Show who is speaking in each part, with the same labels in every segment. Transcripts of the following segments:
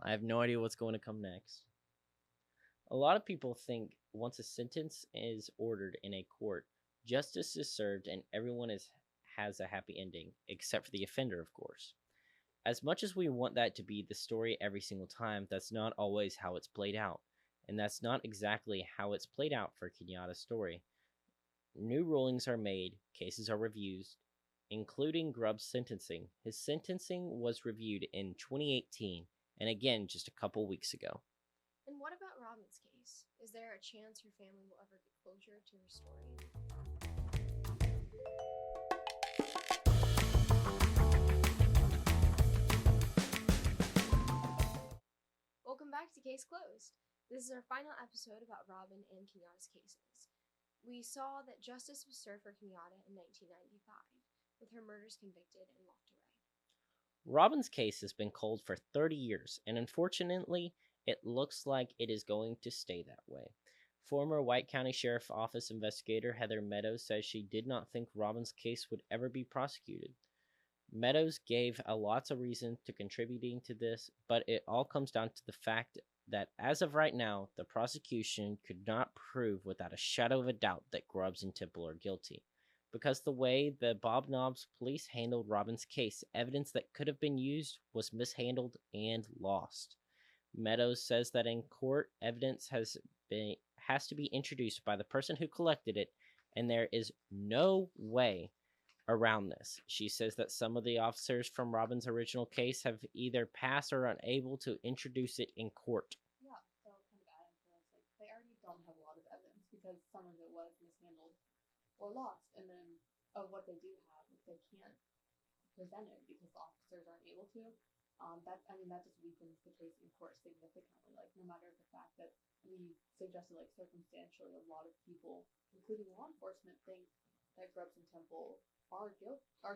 Speaker 1: I have no idea what's going to come next. A lot of people think once a sentence is ordered in a court, justice is served and has a happy ending, except for the offender, of course. As much as we want that to be the story every single time, that's not always how it's played out. And that's not exactly how it's played out for Kenyatta's story. New rulings are made, cases are reviewed, including Grubbs' sentencing. His sentencing was reviewed in 2018 and again just a couple weeks ago.
Speaker 2: And what about Robin's case? Is there a chance her family will ever get closure to her story? Welcome back to Case Closed. This is our final episode about Robin and Kenyatta's cases. We saw that justice was served for Kenyatta in 1995, with her murders convicted and locked away.
Speaker 1: Robin's case has been cold for 30 years, and unfortunately, it looks like it is going to stay that way. Former White County Sheriff Office investigator Heather Meadows says she did not think Robin's case would ever be prosecuted. Meadows gave a lots of reason to contributing to this, but it all comes down to the fact that as of right now, the prosecution could not prove without a shadow of a doubt that Grubbs and Temple are guilty. Because the way the Bob Knobs police handled Robin's case, evidence that could have been used was mishandled and lost. Meadows says that in court, evidence has to be introduced by the person who collected it, and there is no way around this. She says that some of the officers from Robin's original case have either passed or are unable to introduce it in court.
Speaker 3: Yeah, so kind of adding to this, like they already don't have a lot of evidence because some of it was mishandled or lost, and then of what they do have, if they can't present it because the officers aren't able to, that just weakens the case in court significantly. Like no matter the fact that we suggested like circumstantially, a lot of people, including law enforcement, think that Grubbs and Temple are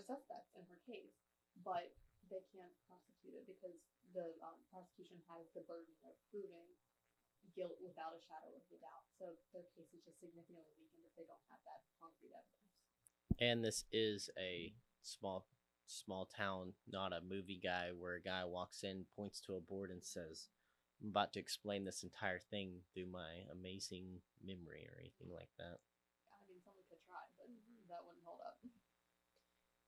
Speaker 3: suspects in her case, but they can't prosecute it because the prosecution has the burden of proving guilt without a shadow of a doubt. So their case is just significantly weakened if they don't have that concrete evidence.
Speaker 1: And this is a small town, not a movie guy where a guy walks in, points to a board, and says, "I'm about to explain this entire thing through my amazing memory," or anything like that.
Speaker 3: I mean, someone could try, but that wouldn't hold up.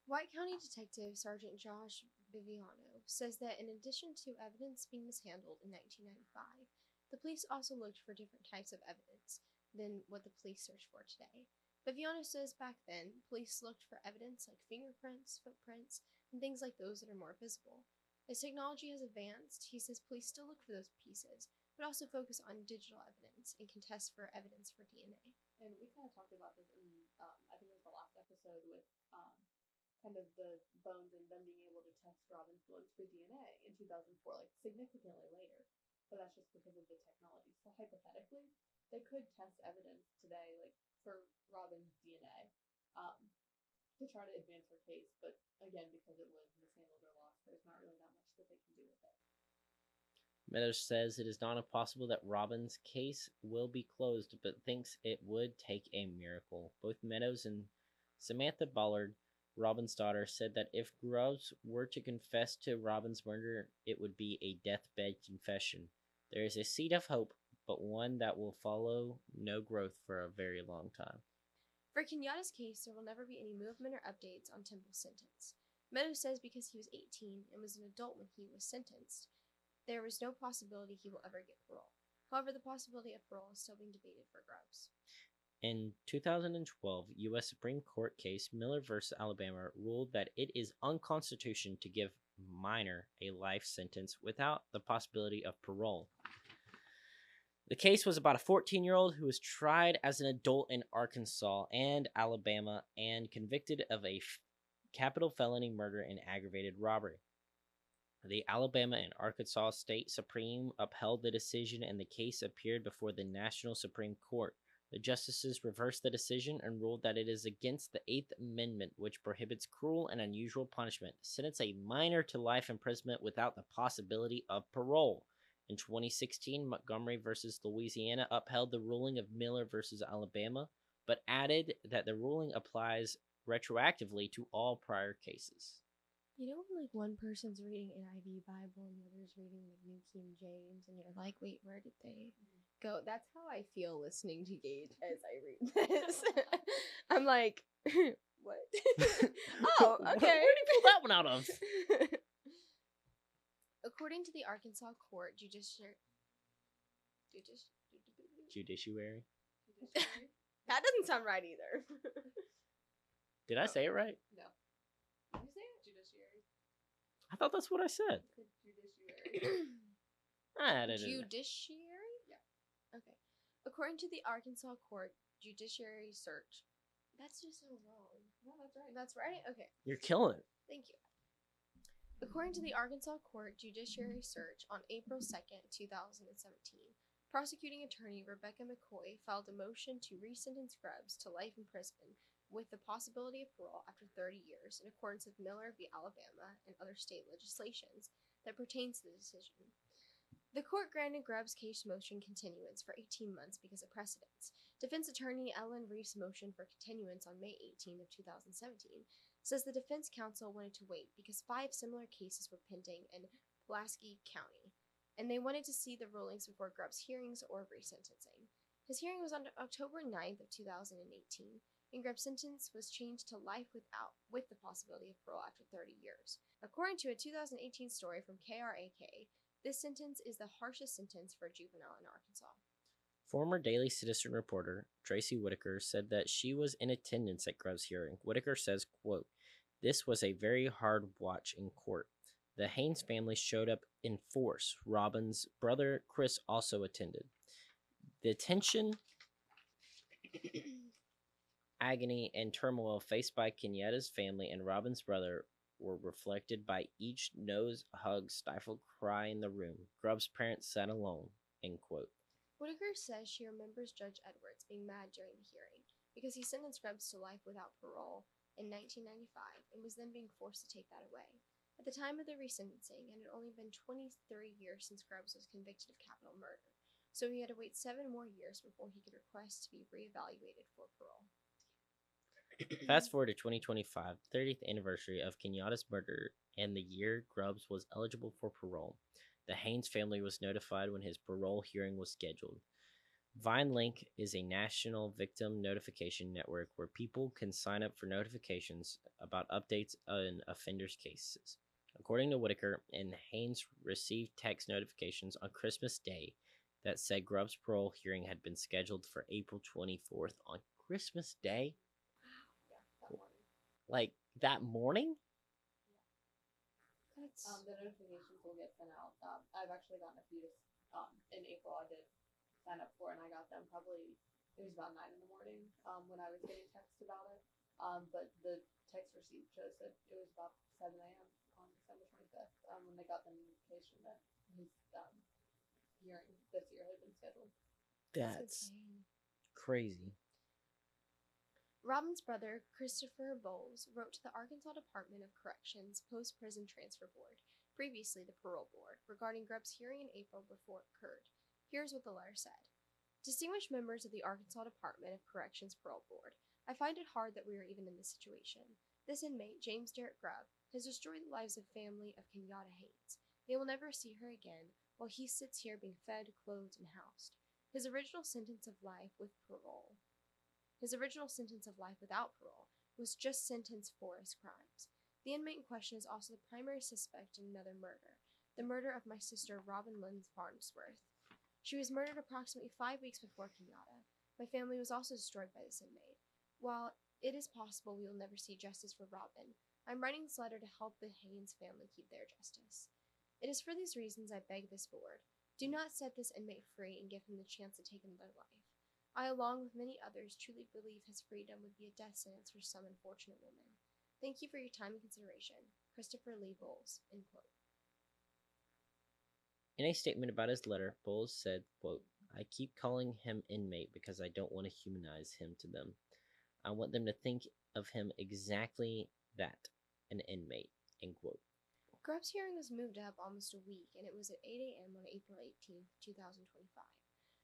Speaker 2: White County Detective Sergeant Josh Viviano says that in addition to evidence being mishandled in 1995, the police also looked for different types of evidence than what the police search for today. Viviano says back then, police looked for evidence like fingerprints, footprints, and things like those that are more visible. As technology has advanced, he says police still look for those pieces, but also focus on digital evidence and can test for evidence for DNA.
Speaker 3: And we kind of talked about this in, I think it was the last episode with kind of the bones and them being able to test Robin's blood for DNA in 2004, like significantly later. But that's just because of the technology. So hypothetically, they could test evidence today, like for Robin's DNA, to try to advance her case. But again, because it was mishandled or lost, there's not really that much that they can do with it.
Speaker 1: Meadows says it is not impossible that Robin's case will be closed, but thinks it would take a miracle. Both Meadows and Samantha Ballard, Robin's daughter, said that if Grubbs were to confess to Robin's murder, it would be a deathbed confession. There is a seed of hope, but one that will follow no growth for a very long time.
Speaker 2: For Kenyatta's case, there will never be any movement or updates on Temple's sentence. Meadows says because he was 18 and was an adult when he was sentenced, there was no possibility he will ever get parole. However, the possibility of parole is still being debated for Grubbs.
Speaker 1: In 2012, U.S. Supreme Court case Miller v. Alabama ruled that it is unconstitutional to give minor a life sentence without the possibility of parole. The case was about a 14-year-old who was tried as an adult in Arkansas and Alabama and convicted of a capital felony murder and aggravated robbery. The Alabama and Arkansas State Supreme upheld the decision and the case appeared before the National Supreme Court. The justices reversed the decision and ruled that it is against the Eighth Amendment, which prohibits cruel and unusual punishment, to sentence a minor to life imprisonment without the possibility of parole. In 2016, Montgomery v. Louisiana upheld the ruling of Miller v. Alabama, but added that the ruling applies retroactively to all prior cases.
Speaker 2: You know when like one person's reading NIV Bible and the other's reading like New King James, and you're like, wait, where did they go? That's how I feel listening to Gage as I read this. I'm like, what? Oh, okay.
Speaker 1: Where did you pull that one out of?
Speaker 2: According to the Arkansas Court
Speaker 1: Judiciary.
Speaker 2: That doesn't sound right either.
Speaker 1: Did I say it right?
Speaker 3: No. Did you say it? Judiciary.
Speaker 1: I thought that's what I said.
Speaker 3: Judiciary.
Speaker 1: I added it.
Speaker 2: Judiciary?
Speaker 3: Yeah.
Speaker 2: Okay. According to the Arkansas Court Judiciary Search. That's just so wrong.
Speaker 3: No, that's right.
Speaker 2: That's right? Okay.
Speaker 1: You're killing it.
Speaker 2: Thank you. According to the Arkansas Court Judiciary Search on April 2nd, 2017, prosecuting attorney Rebecca McCoy filed a motion to resentence Grubbs to life in prison with the possibility of parole after 30 years in accordance with Miller v. Alabama and other state legislations that pertains to the decision. The court granted Grubbs' case motion continuance for 18 months because of precedents. Defense attorney Ellen Reef's motion for continuance on May 18 of 2017 says the defense counsel wanted to wait because 5 similar cases were pending in Pulaski County, and they wanted to see the rulings before Grubbs' hearings or resentencing. His hearing was on October 9th of 2018, and Grubbs' sentence was changed to life with the possibility of parole after 30 years. According to a 2018 story from KRAK, this sentence is the harshest sentence for a juvenile in Arkansas.
Speaker 1: Former Daily Citizen reporter Tracy Whitaker said that she was in attendance at Grubbs' hearing. Whitaker says, quote, "This was a very hard watch in court. The Haynes family showed up in force. Robin's brother, Chris, also attended. The tension, agony, and turmoil faced by Kenyatta's family and Robin's brother were reflected by each nose, hug, stifled cry in the room. Grubbs' parents sat alone," end quote.
Speaker 2: Whitaker says she remembers Judge Edwards being mad during the hearing because he sentenced Grubbs to life without parole in 1995 and was then being forced to take that away. At the time of the resentencing, it had only been 23 years since Grubbs was convicted of capital murder, so he had to wait 7 more years before he could request to be reevaluated for parole.
Speaker 1: Fast forward to 2025, 30th anniversary of Kenyatta's murder, and the year Grubbs was eligible for parole. The Haynes family was notified when his parole hearing was scheduled. VineLink is a national victim notification network where people can sign up for notifications about updates on offenders' cases. According to Whitaker, and Haynes received text notifications on Christmas Day that said Grubbs' parole hearing had been scheduled for April 24th on Christmas Day.
Speaker 3: Yeah, that morning.
Speaker 1: Like, that morning?
Speaker 2: That's...
Speaker 3: The notifications will get sent out. I've actually gotten a few in April. I did sign up for, and I got them probably, it was about 9 in the morning when I was getting texts about it. But the text receipt shows that it was about 7 a.m. on December 25th when they got the notification that his hearing this year had been scheduled.
Speaker 1: That's
Speaker 2: insane.
Speaker 1: crazy.
Speaker 2: Robin's brother, Christopher Bowles, wrote to the Arkansas Department of Corrections Post-Prison Transfer Board, previously the Parole Board, regarding Grubbs' hearing in April before it occurred. Here's what the letter said. Distinguished members of the Arkansas Department of Corrections Parole Board, I find it hard that we are even in this situation. This inmate, James Derrick Grubb, has destroyed the lives of family of Kenyatta Haynes. They will never see her again, while he sits here being fed, clothed, and housed. His original sentence of life without parole was just sentenced for his crimes. The inmate in question is also the primary suspect in another murder, the murder of my sister Robin Lynn Farnsworth. She was murdered approximately 5 weeks before Kenyatta. My family was also destroyed by this inmate. While it is possible we will never see justice for Robin, I'm writing this letter to help the Haynes family keep their justice. It is for these reasons I beg this board. Do not set this inmate free and give him the chance to take another life. I, along with many others, truly believe his freedom would be a death sentence for some unfortunate woman. Thank you for your time and consideration. Christopher Lee Bowles, end quote.
Speaker 1: In a statement about his letter, Bowles said, quote, I keep calling him inmate because I don't want to humanize him to them. I want them to think of him exactly that, an inmate, end quote.
Speaker 2: Grubbs' hearing was moved up almost a week, and it was at 8 a.m. on April 18, 2025.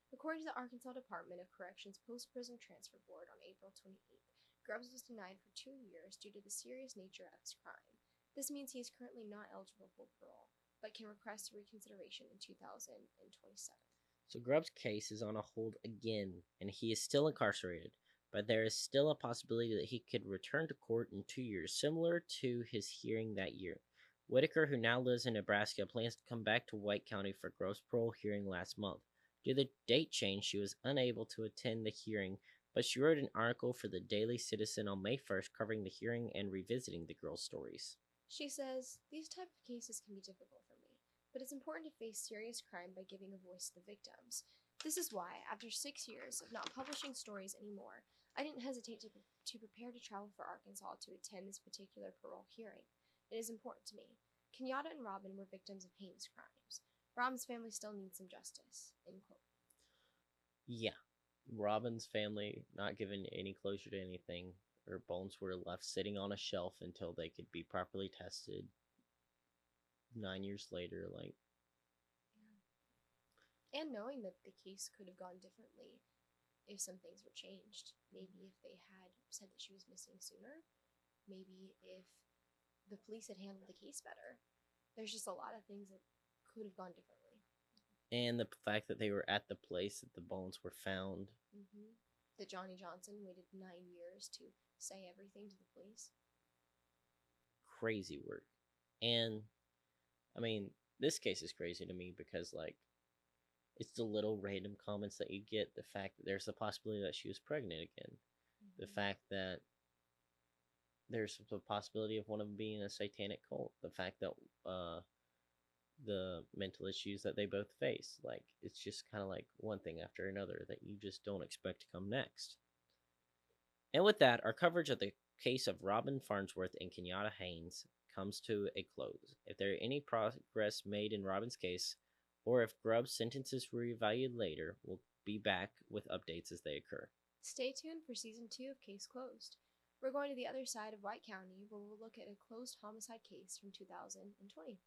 Speaker 2: According to the Arkansas Department of Corrections Post-Prison Transfer Board on April 28th, Grubbs was denied for 2 years due to the serious nature of his crime. This means he is currently not eligible for parole, but can request reconsideration in 2027.
Speaker 1: So Grubbs' case is on a hold again, and he is still incarcerated, but there is still a possibility that he could return to court in 2 years, similar to his hearing that year. Whitaker, who now lives in Nebraska, plans to come back to White County for Grubbs' parole hearing last month. Due to the date change, she was unable to attend the hearing, but she wrote an article for the Daily Citizen on May 1st covering the hearing and revisiting the girls' stories.
Speaker 2: She says, "These type of cases can be difficult for me, but it's important to face serious crime by giving a voice to the victims. This is why, after 6 years of not publishing stories anymore, I didn't hesitate to prepare to travel for Arkansas to attend this particular parole hearing. It is important to me. Kenyatta and Robin were victims of heinous crimes. Robin's family still needs some justice." End quote.
Speaker 1: Yeah, Robin's family not given any closure to anything. Her bones were left sitting on a shelf until they could be properly tested 9 years later. Like,
Speaker 2: Yeah. And knowing that the case could have gone differently if some things were changed. Maybe if they had said that she was missing sooner. Maybe if the police had handled the case better. There's just a lot of things that could have gone differently.
Speaker 1: and the fact that they were at the place that the bones were found.
Speaker 2: That Johnny Johnson waited 9 years to say everything to the police.
Speaker 1: Crazy work. And I mean, this case is crazy to me because, like, it's the little random comments that you get. The fact that there's the possibility that she was pregnant again. The fact that there's the possibility of one of them being a satanic cult. The fact that the mental issues that they both face. Like, it's just kind of like one thing after another that you just don't expect to come next. And with that, our coverage of the case of Robin Farnsworth and Kenyatta Haynes comes to a close. If there are any progress made in Robin's case, or if Grubbs' sentences were reevaluated later, we'll be back with updates as they occur.
Speaker 2: Stay tuned for Season 2 of Case Closed. We're going to the other side of White County where we'll look at a closed homicide case from 2020.